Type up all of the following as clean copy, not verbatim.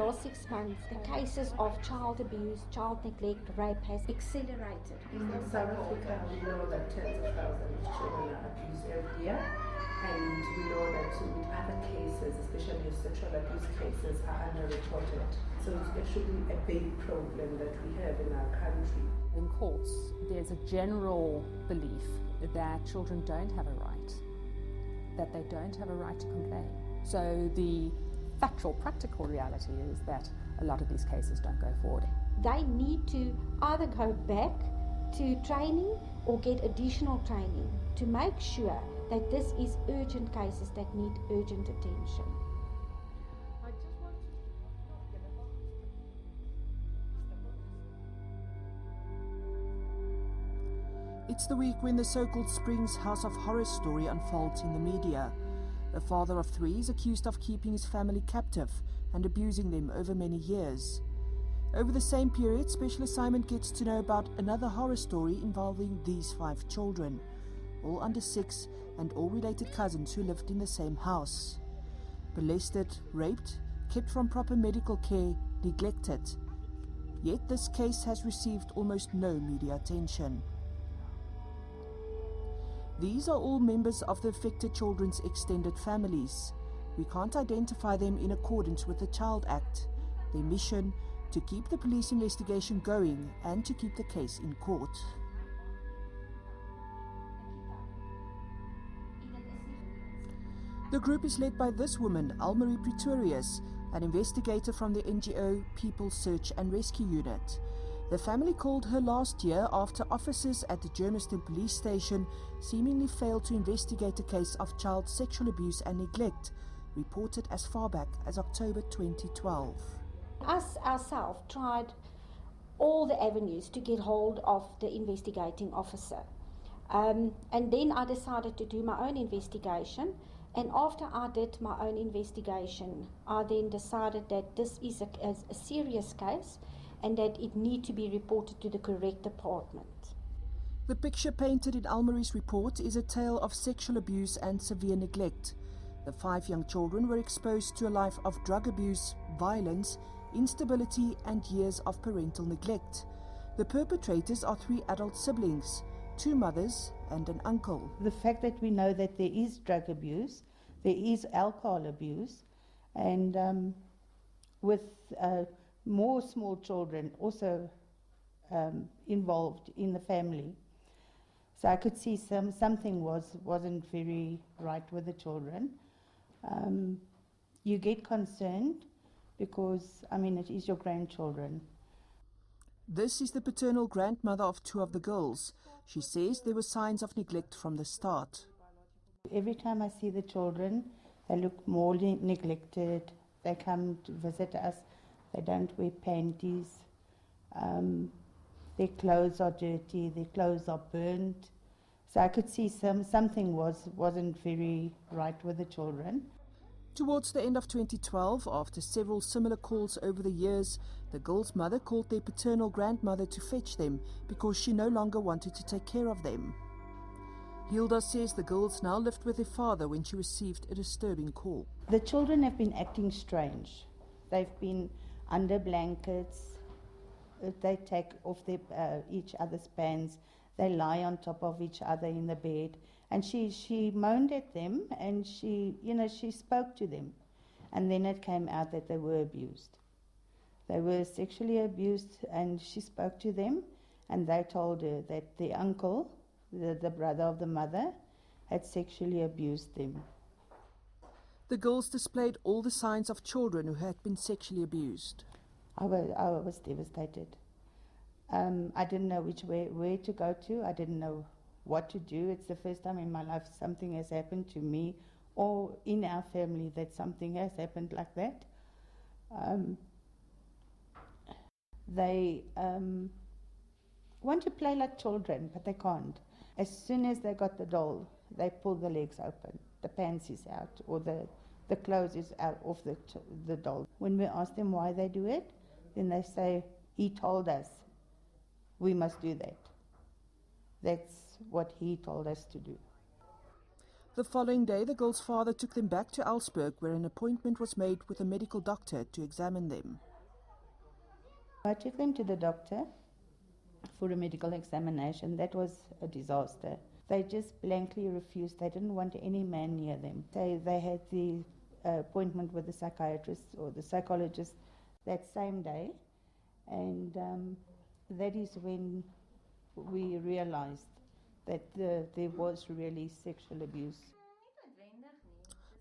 last 6 months, the cases of child abuse, child neglect, rape has accelerated. In South Africa, we know that tens of thousands of children are abused every year, and we know that with other cases, especially sexual abuse cases, are underreported. So it's actually a big problem that we have in our country. In courts, there's a general belief that children don't have a right, that they don't have a right to complain. So the factual, practical reality is that a lot of these cases don't go forward. They need to either go back to training or get additional training to make sure that this is urgent cases that need urgent attention. It's the week when the so-called Springs House of Horror story unfolds in the media. A father of 3 is accused of keeping his family captive and abusing them over many years. Over the same period, Special Assignment gets to know about another horror story involving these 5 children, all under 6 and all related cousins who lived in the same house. Molested, raped, kept from proper medical care, neglected. Yet this case has received almost no media attention. These are all members of the affected children's extended families. We can't identify them in accordance with the Child Act. Their mission, to keep the police investigation going and to keep the case in court. The group is led by this woman, Almarie Pretorius, an investigator from the NGO People Search and Rescue Unit. The family called her last year after officers at the Germiston police station seemingly failed to investigate a case of child sexual abuse and neglect, reported as far back as October 2012. Us ourselves tried all the avenues to get hold of the investigating officer. And then I decided to do my own investigation. And after I did my own investigation, I then decided that this is a serious case and that it need to be reported to the correct department. The picture painted in Almarie's report is a tale of sexual abuse and severe neglect. The 5 young children were exposed to a life of drug abuse, violence, instability and years of parental neglect. The perpetrators are 3 adult siblings, 2 mothers and an uncle. The fact that we know that there is drug abuse, there is alcohol abuse, and with more small children also involved in the family. So I could see something wasn't very right with the children. You get concerned because, it is your grandchildren. This is the paternal grandmother of 2 of the girls. She says there were signs of neglect from the start. Every time I see the children, they look more neglected. They come to visit us. They don't wear panties. Their clothes are dirty. Their clothes are burnt. So I could see something wasn't very right with the children. Towards the end of 2012, after several similar calls over the years, the girls' mother called their paternal grandmother to fetch them because she no longer wanted to take care of them. Hilda says the girls now lived with their father when she received a disturbing call. The children have been acting strange. They've been under blankets. They take off each other's pants. They lie on top of each other in the bed. And she moaned at them and she spoke to them. And then it came out that they were abused. They were sexually abused and she spoke to them and they told her that the uncle, the brother of the mother, had sexually abused them. The girls displayed all the signs of children who had been sexually abused. I was devastated. I didn't know where to go to. I didn't know what to do. It's the first time in my life something has happened to me or in our family that something has happened like that. They want to play like children, but they can't. As soon as they got the doll, they pull the legs open, the pants is out, or the clothes is out of the doll. When we ask them why they do it, then they say, he told us we must do that. That's what he told us to do. The following day, the girl's father took them back to Elsburg, where an appointment was made with a medical doctor to examine them. I took them to the doctor for a medical examination. That was a disaster. They just blankly refused. They didn't want any man near them. They had the appointment with the psychiatrist or the psychologist that same day, and that is when we realized that there was really sexual abuse.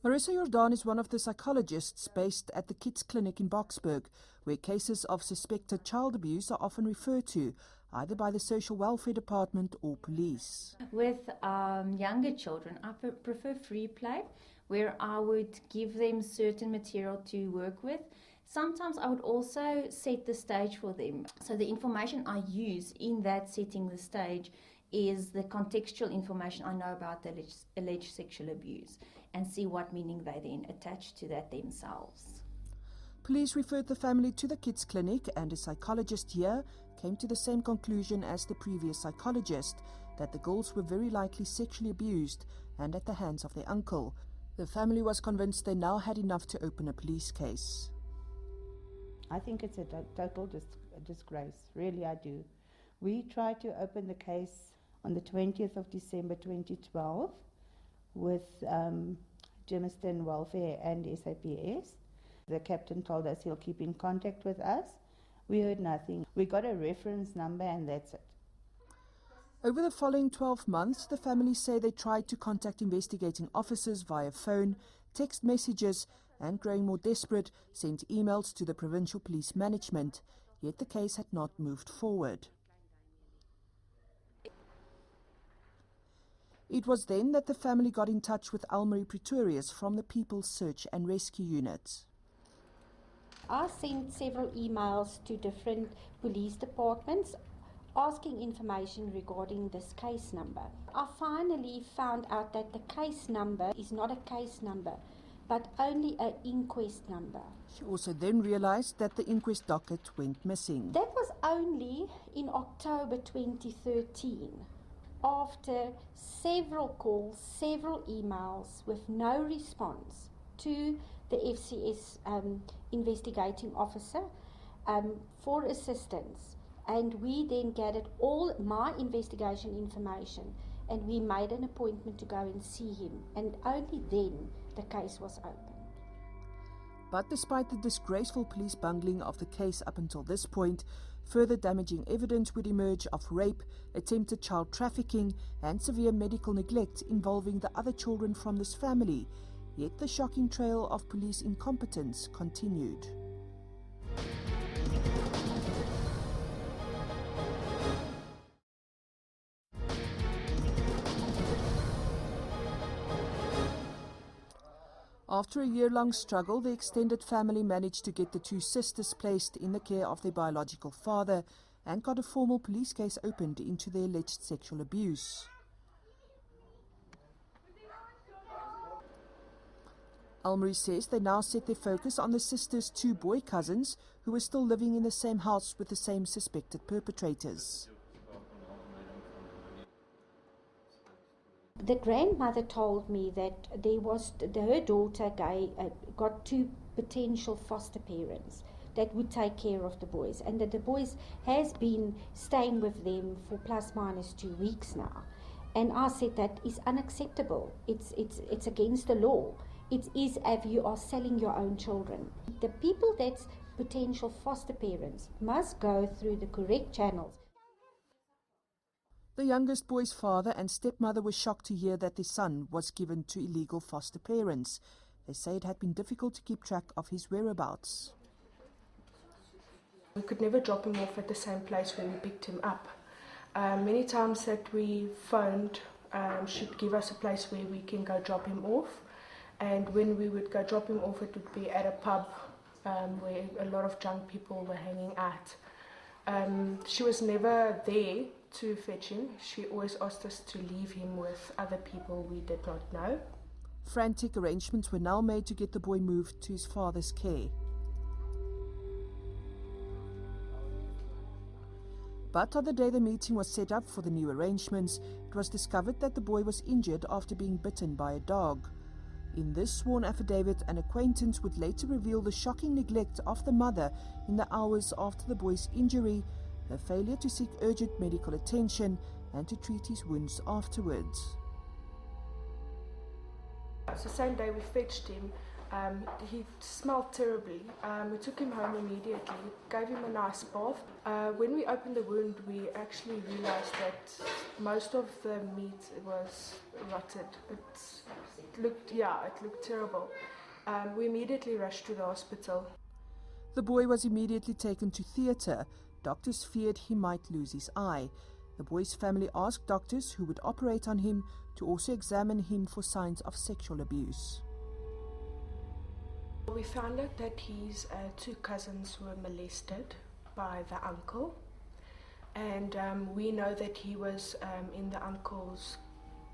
Marissa Jordan is one of the psychologists based at the Kids Clinic in Boksburg, where cases of suspected child abuse are often referred to, either by the Social Welfare Department or police. With younger children, I prefer free play, where I would give them certain material to work with. Sometimes I would also set the stage for them. So the information I use in that setting the stage is the contextual information I know about the alleged sexual abuse, and see what meaning they then attach to that themselves. Police referred the family to the Kids Clinic, and a psychologist here came to the same conclusion as the previous psychologist, that the girls were very likely sexually abused and at the hands of their uncle. The family was convinced they now had enough to open a police case. I think it's a total disgrace, really I do. We tried to open the case on the 20th of December 2012 with Germiston Welfare and SABC. The captain told us he'll keep in contact with us. We heard nothing. We got a reference number and that's it. Over the following 12 months, the family say they tried to contact investigating officers via phone, text messages, and, growing more desperate, sent emails to the provincial police management, yet the case had not moved forward. It was then that the family got in touch with Almarie Pretorius from the People's Search and Rescue Unit. I sent several emails to different police departments asking information regarding this case number. I finally found out that the case number is not a case number, but only an inquest number. She also then realized that the inquest docket went missing. That was only in October 2013, after several calls, several emails with no response to the FCS investigating officer for assistance. And we then gathered all my investigation information and we made an appointment to go and see him. And only then the case was opened. But despite the disgraceful police bungling of the case up until this point, further damaging evidence would emerge of rape, attempted child trafficking, and severe medical neglect involving the other children from this family. Yet the shocking trail of police incompetence continued. After a year-long struggle, the extended family managed to get the two sisters placed in the care of their biological father and got a formal police case opened into the alleged sexual abuse. Almarie says they now set their focus on the sisters' two boy cousins who were still living in the same house with the same suspected perpetrators. The grandmother told me that her daughter got two potential foster parents that would take care of the boys, and that the boys has been staying with them for plus minus 2 weeks now. And I said that is unacceptable. It's against the law. It is if you are selling your own children. The people that's potential foster parents must go through the correct channels. The youngest boy's father and stepmother were shocked to hear that their son was given to illegal foster parents. They say it had been difficult to keep track of his whereabouts. We could never drop him off at the same place where we picked him up. Many times that we phoned, she'd give us a place where we can go drop him off. And when we would go drop him off, it would be at a pub where a lot of drunk people were hanging out. She was never there to fetch him. She always asked us to leave him with other people we did not know. Frantic arrangements were now made to get the boy moved to his father's care. But on the day the meeting was set up for the new arrangements, it was discovered that the boy was injured after being bitten by a dog. In this sworn affidavit, an acquaintance would later reveal the shocking neglect of the mother in the hours after the boy's injury, her failure to seek urgent medical attention and to treat his wounds afterwards. So same day we fetched him. He smelled terribly. We took him home immediately, gave him a nice bath. When we opened the wound, we actually realized that most of the meat was rotted. It looked terrible. We immediately rushed to the hospital. The boy was immediately taken to theatre. Doctors feared he might lose his eye. The boy's family asked doctors who would operate on him to also examine him for signs of sexual abuse. We found out that his two cousins were molested by the uncle, and we know that he was in the uncle's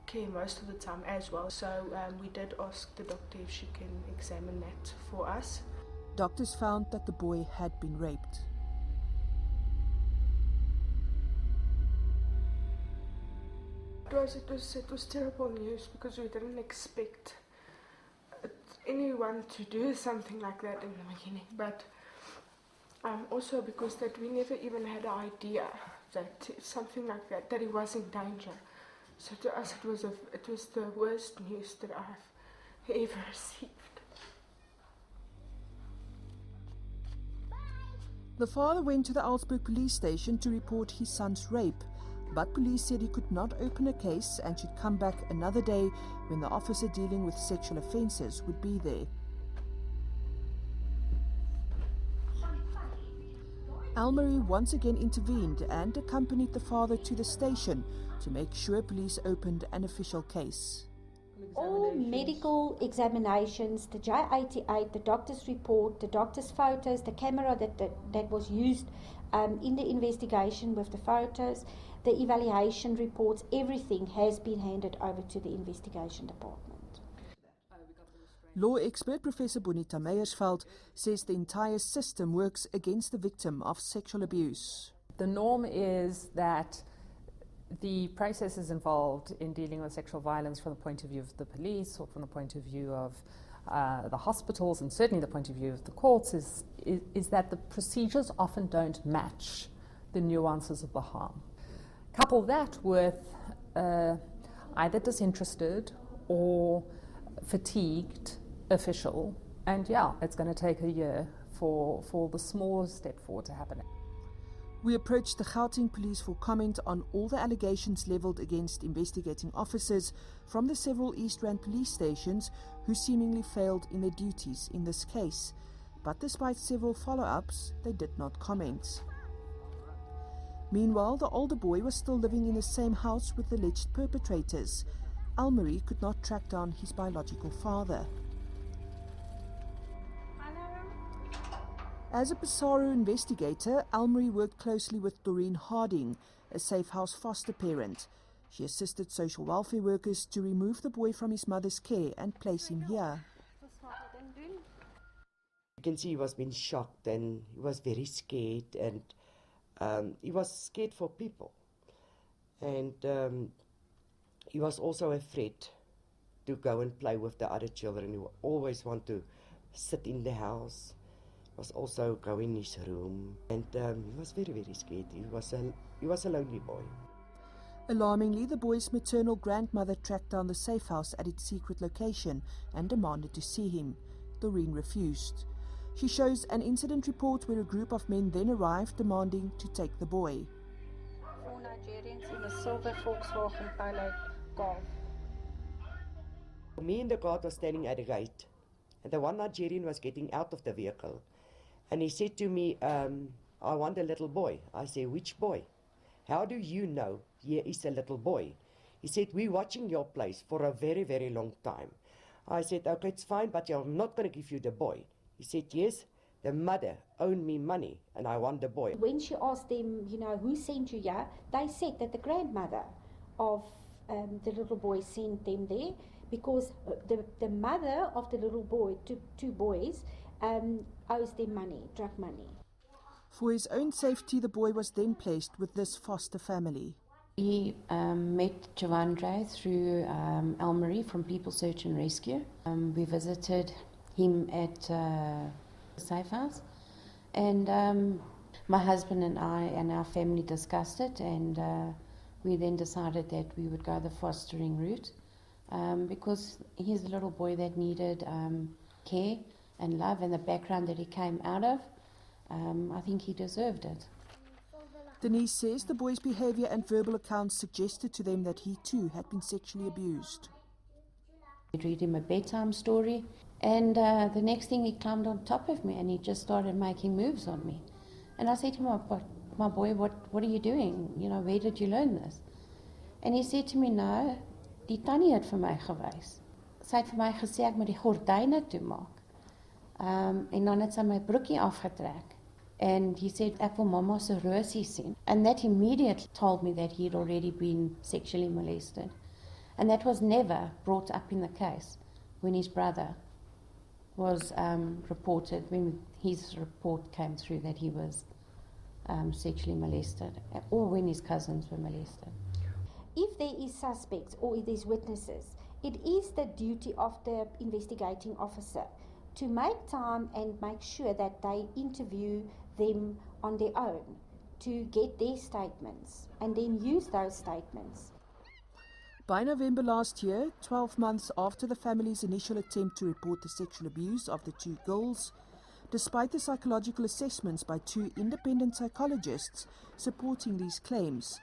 care most of the time as well. So we did ask the doctor if she can examine that for us. Doctors found that the boy had been raped. It was terrible news because we didn't expect anyone to do something like that in the beginning, but also because that we never even had an idea that something like that he was in danger. So to us it was the worst news that I've ever received. The father went to the Alsburg police station to report his son's rape, but police said he could not open a case and should come back another day when the officer dealing with sexual offences would be there. Almarie once again intervened and accompanied the father to the station to make sure police opened an official case. All medical examinations, the J88, the doctor's report, the doctor's photos, the camera that was used in the investigation with the photos, the evaluation reports, everything has been handed over to the investigation department. Law expert Professor Bonita Meyersveld says the entire system works against the victim of sexual abuse. The norm is that the processes involved in dealing with sexual violence from the point of view of the police or from the point of view of the hospitals and certainly the point of view of the courts is that the procedures often don't match the nuances of the harm. Couple that with either disinterested or fatigued official, and it's going to take a year for the smallest step forward to happen. We approached the Gauteng police for comment on all the allegations levelled against investigating officers from the several East Rand police stations who seemingly failed in their duties in this case. But despite several follow-ups, they did not comment. Meanwhile, the older boy was still living in the same house with the alleged perpetrators. Almarie could not track down his biological father. As a Passaro investigator, Almarie worked closely with Doreen Harding, a safe house foster parent. She assisted social welfare workers to remove the boy from his mother's care and place him here. You can see he was being shocked and he was very scared, and he was scared for people. And he was also afraid to go and play with the other children. He always want to sit in the house. Was also go in his room, and he was very, very scared. He was a lonely boy. Alarmingly, the boy's maternal grandmother tracked down the safe house at its secret location and demanded to see him. Doreen refused. She shows an incident report where a group of men then arrived demanding to take the boy. 4 Nigerians in a silver Volkswagen Polo car. Me and the guard was standing at the gate, and the one Nigerian was getting out of the vehicle. And he said to me, I want a little boy. I said, which boy? How do you know here is a little boy? He said, we're watching your place for a very, very long time. I said, okay, it's fine, but I'm not going to give you the boy. He said, yes, the mother owed me money and I want the boy. When she asked them, who sent you here, they said that the grandmother of the little boy sent them there because the mother of the little boy, two boys, owes them money, drug money. For his own safety, the boy was then placed with this foster family. He met Javandre through Elmarie from People Search and Rescue. We visited him at Safe House, and my husband and I and our family discussed it, and we then decided that we would go the fostering route because he's a little boy that needed care and love, and the background that he came out of, I think he deserved it. Denise says the boy's behaviour and verbal accounts suggested to them that he too had been sexually abused. I'd read him a bedtime story, and the next thing he climbed on top of me and he just started making moves on me. And I said to him, my boy, what are you doing? You know, where did you learn this? And he said to me, no, die tannie het vir my gewys. Sy het vir my gesê ek moet die gordyne toemaak. En dan het sy my broekie afgetrek. And he said, ek wil mama se rosie sien. And that immediately told me that he had already been sexually molested. And that was never brought up in the case when his brother was reported, when his report came through that he was sexually molested, or when his cousins were molested. If there is suspects or if there's witnesses, it is the duty of the investigating officer to make time and make sure that they interview them on their own to get their statements and then use those statements. By November last year, 12 months after the family's initial attempt to report the sexual abuse of the two girls, despite the psychological assessments by two independent psychologists supporting these claims,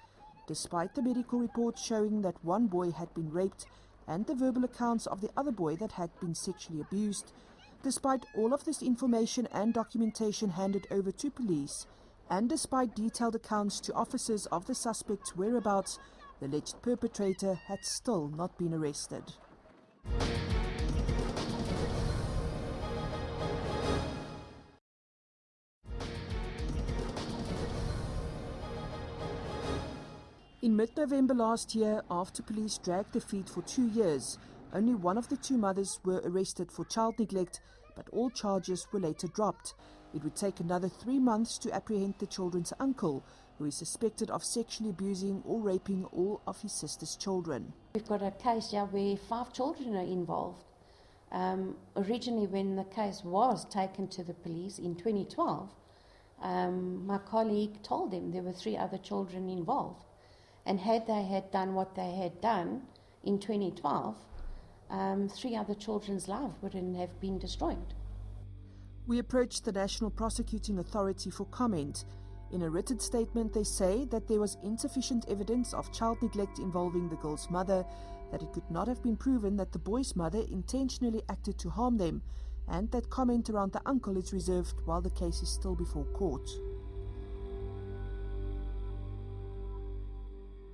despite the medical reports showing that one boy had been raped and the verbal accounts of the other boy that had been sexually abused, despite all of this information and documentation handed over to police, and despite detailed accounts to officers of the suspect's whereabouts, the alleged perpetrator had still not been arrested. In mid-November last year, after police dragged their feet for 2 years, only one of the two mothers were arrested for child neglect, but all charges were later dropped. It would take another 3 months to apprehend the children's uncle, who is suspected of sexually abusing or raping all of his sister's children. We've got a case here where 5 children are involved. Originally, when the case was taken to the police in 2012, my colleague told them there were 3 other children involved. And had they had done what they had done in 2012, 3 other children's lives wouldn't have been destroyed. We approached the National Prosecuting Authority for comment. In a written statement, they say that there was insufficient evidence of child neglect involving the girl's mother, that it could not have been proven that the boy's mother intentionally acted to harm them, and that comment around the uncle is reserved while the case is still before court.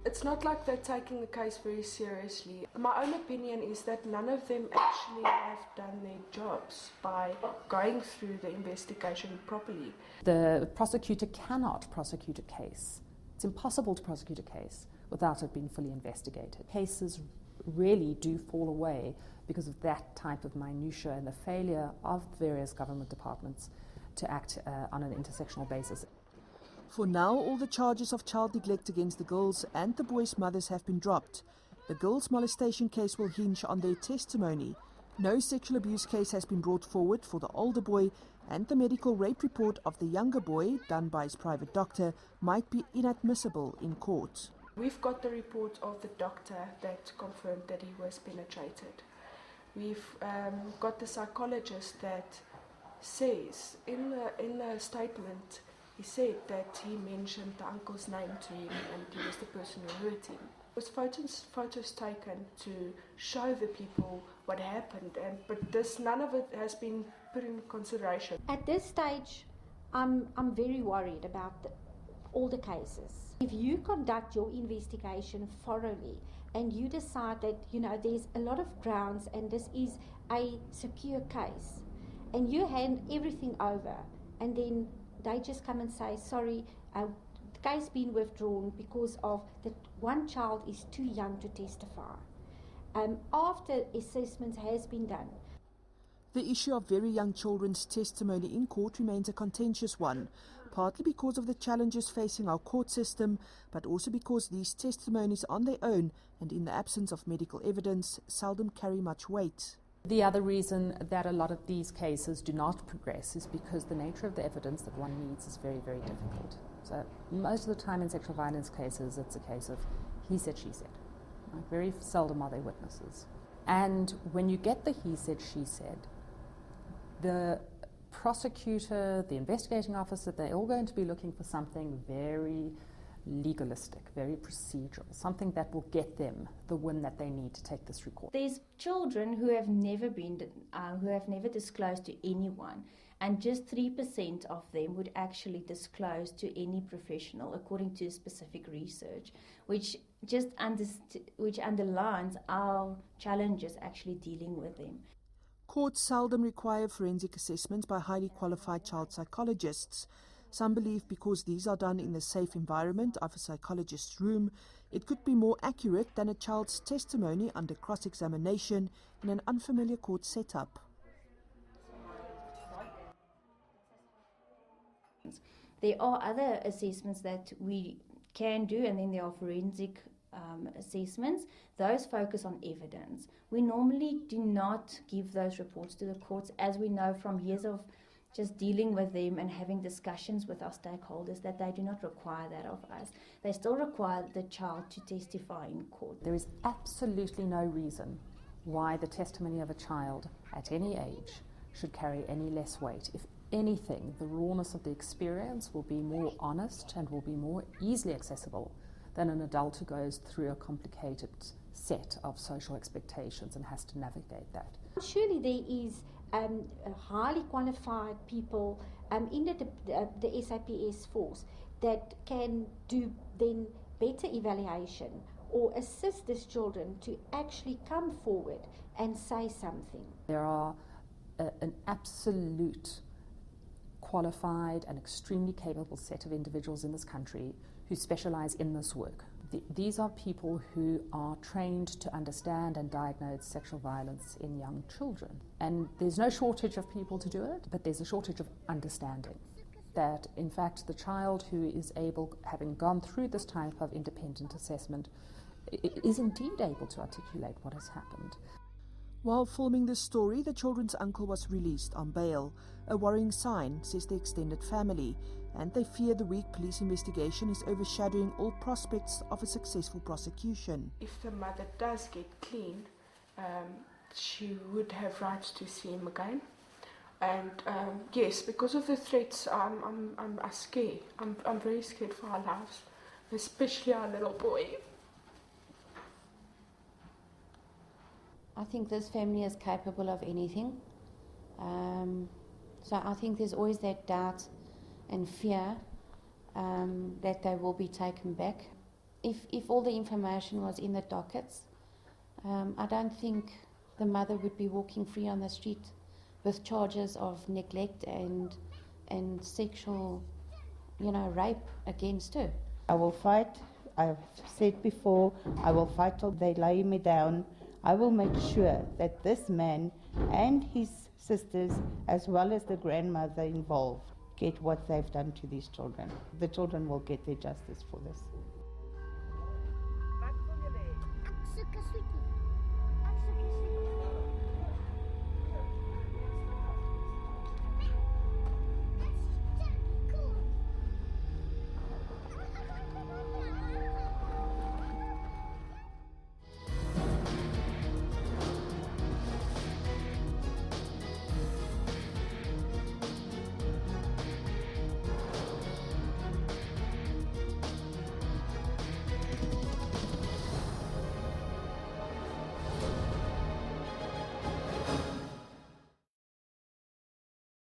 It's not like they're taking the case very seriously. My own opinion is that none of them actually have done their jobs by going through the investigation properly. The prosecutor cannot prosecute a case. It's impossible to prosecute a case without it being fully investigated. Cases really do fall away because of that type of minutiae and the failure of various government departments to act on an intersectional basis. For now, all the charges of child neglect against the girls and the boys' mothers have been dropped. The girls' molestation case will hinge on their testimony. No sexual abuse case has been brought forward for the older boy, and the medical rape report of the younger boy, done by his private doctor, might be inadmissible in court. We've got the report of the doctor that confirmed that he was penetrated. We've got the psychologist that says in the statement, he said that he mentioned the uncle's name to him and he was the person who hurt him. There was photos taken to show the people what happened, but none of it has been put in consideration. At this stage, I'm very worried about all the cases. If you conduct your investigation thoroughly and you decide that there's a lot of grounds and this is a secure case, and you hand everything over, and then they just come and say, sorry, the case been withdrawn because of that one child is too young to testify. After assessment has been done. The issue of very young children's testimony in court remains a contentious one. partly because of the challenges facing our court system, but also because these testimonies on their own and in the absence of medical evidence seldom carry much weight. The other reason that a lot of these cases do not progress is because the nature of the evidence that one needs is very, very difficult. So most of the time in sexual violence cases, it's a case of he said, she said. Right? Very seldom are there witnesses. And when you get the he said, she said, the prosecutor, the investigating officer, they're all going to be looking for something very legalistic, very procedural, something that will get them the win that they need to take this to court. There's children who have never disclosed to anyone, and just 3% of them would actually disclose to any professional, according to specific research, which underlines our challenges actually dealing with them. Courts seldom require forensic assessments by highly qualified child psychologists. Some believe because these are done in the safe environment of a psychologist's room, it could be more accurate than a child's testimony under cross-examination in an unfamiliar court setup. There are other assessments that we can do, and then there are forensic assessments. Those focus on evidence. We normally do not give those reports to the courts, as we know from years of just dealing with them and having discussions with our stakeholders that they do not require that of us. They still require the child to testify in court. There is absolutely no reason why the testimony of a child at any age should carry any less weight. If anything, the rawness of the experience will be more honest and will be more easily accessible than an adult who goes through a complicated set of social expectations and has to navigate that. Surely there is highly qualified people in the SAPS force that can do then better evaluation or assist these children to actually come forward and say something. There are an absolute qualified and extremely capable set of individuals in this country who specialize in this work. These are people who are trained to understand and diagnose sexual violence in young children. And there's no shortage of people to do it, but there's a shortage of understanding that, in fact, the child who is able, having gone through this type of independent assessment, is indeed able to articulate what has happened. While filming this story, the children's uncle was released on bail. A worrying sign, says the extended family, and they fear the weak police investigation is overshadowing all prospects of a successful prosecution. If the mother does get clean, she would have rights to see him again. And yes, because of the threats, I'm scared. I'm very scared for our lives, especially our little boy. I think this family is capable of anything. So I think there's always that doubt and fear that they will be taken back. If all the information was in the dockets, I don't think the mother would be walking free on the street with charges of neglect and sexual, rape against her. I will fight. I've said before, I will fight till they lay me down. I will make sure that this man and his sisters, as well as the grandmother involved, get what they've done to these children. The children will get their justice for this.